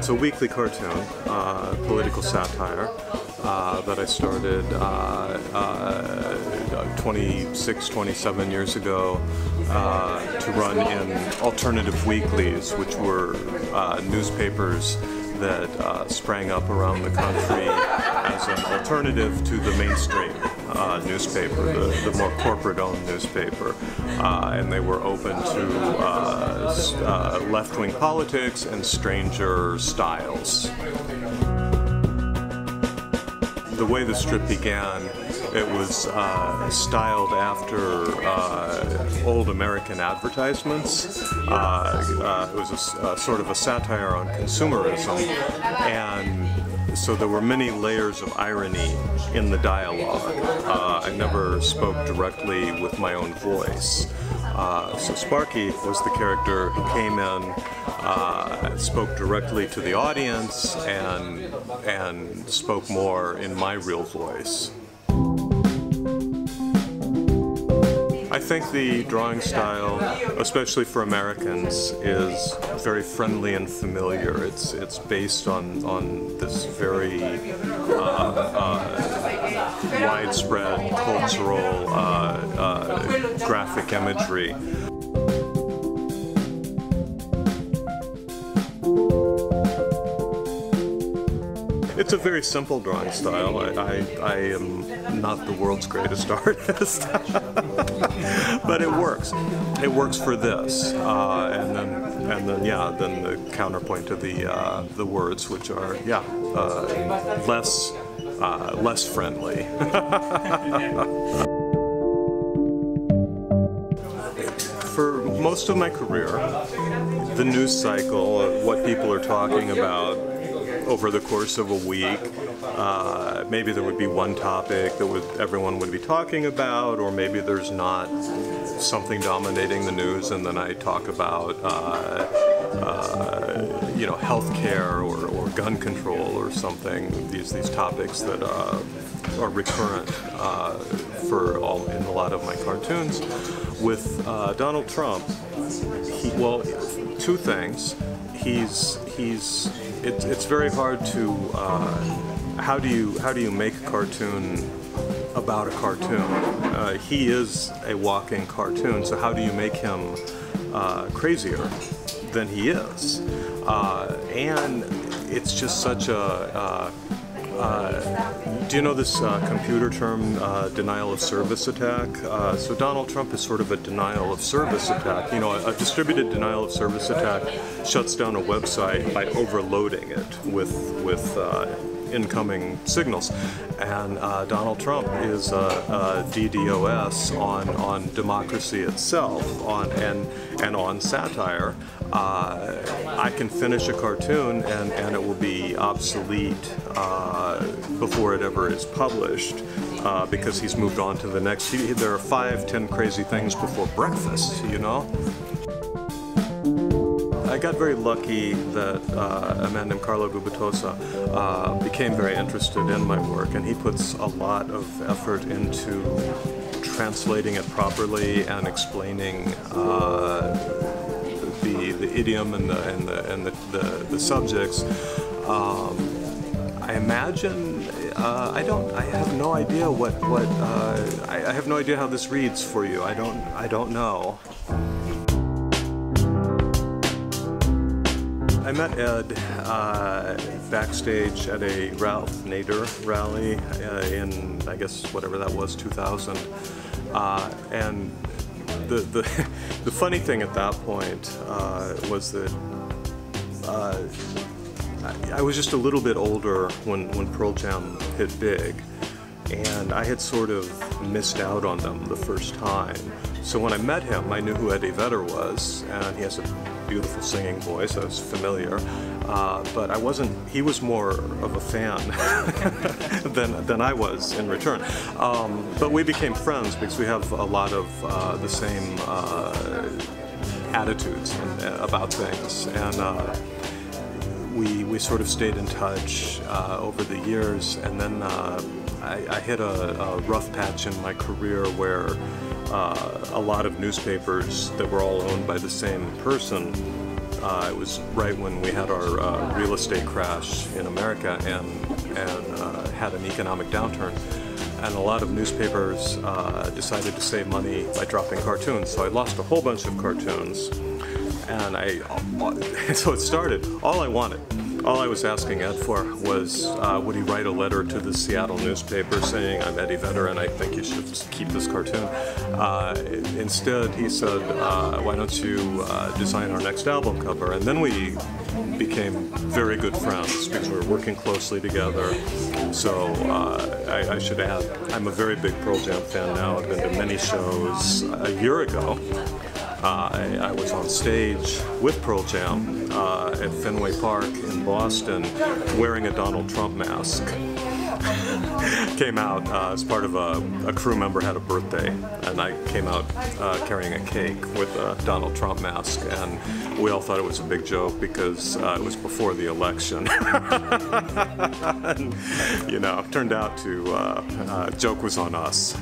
It's a weekly cartoon, political satire, that I started 26, 27 years ago to run in alternative weeklies, which were newspapers that sprang up around the country as an alternative to the mainstream newspaper, the more corporate-owned newspaper. And they were open to left-wing politics and stranger styles. The way the strip began, it was styled after old American advertisements. It was a sort of a satire on consumerism, and so there were many layers of irony in the dialogue. I never spoke directly with my own voice. So Sparky was the character who came in, spoke directly to the audience, and spoke more in my real voice. I think the drawing style, especially for Americans, is very friendly and familiar. It's based on this very widespread cultural graphic imagery. It's a very simple drawing style. I am not the world's greatest artist, but it works. It works for this, and then the counterpoint to the words, which are less friendly. For most of my career, the news cycle, what people are talking about over the course of a week, maybe there would be one topic that everyone would be talking about, or maybe there's not something dominating the news, and then I talk about healthcare or gun control or something. These topics that are recurrent in a lot of my cartoons. With Donald Trump, two things. It's very hard to how do you make a cartoon about a cartoon? He is a walking cartoon, so how do you make him crazier than he is? And it's just such a do you know this computer term, denial of service attack? So Donald Trump is sort of a denial of service attack. You know, a distributed denial of service attack shuts down a website by overloading it with incoming signals. And Donald Trump is a DDoS on democracy itself, and on satire. I can finish a cartoon and it will be obsolete before it ever is published because he's moved on to the next. There are 5-10 crazy things before breakfast, you know? I got very lucky that a man named Carlo Gubitosa became very interested in my work, and he puts a lot of effort into translating it properly and explaining the idiom and the subjects. I imagine I have no idea I have no idea how this reads for you. I don't know. I met Ed backstage at a Ralph Nader rally in, I guess, whatever that was, 2000. And the funny thing at that point was that I was just a little bit older when Pearl Jam hit big, and I had sort of missed out on them the first time. So when I met him, I knew who Eddie Vedder was, and he has a beautiful singing voice. I was familiar, but he was more of a fan than I was in return. But we became friends because we have a lot of the same attitudes about things, and we sort of stayed in touch over the years. And then I hit a rough patch in my career where a lot of newspapers that were all owned by the same person It was right when we had our real estate crash in America and had an economic downturn. And a lot of newspapers decided to save money by dropping cartoons. So I lost a whole bunch of cartoons. And so it started. All I was asking Ed for was, would he write a letter to the Seattle newspaper saying, I'm Eddie Vedder and I think you should keep this cartoon. Instead, he said, why don't you design our next album cover? And then we became very good friends because we were working closely together. So I should add, I'm a very big Pearl Jam fan now. I've been to many shows. A year ago, I was on stage with Pearl Jam at Fenway Park in Boston wearing a Donald Trump mask. Came out as part of a crew member had a birthday, and I came out carrying a cake with a Donald Trump mask, and we all thought it was a big joke because it was before the election. And, you know, turned out to joke was on us.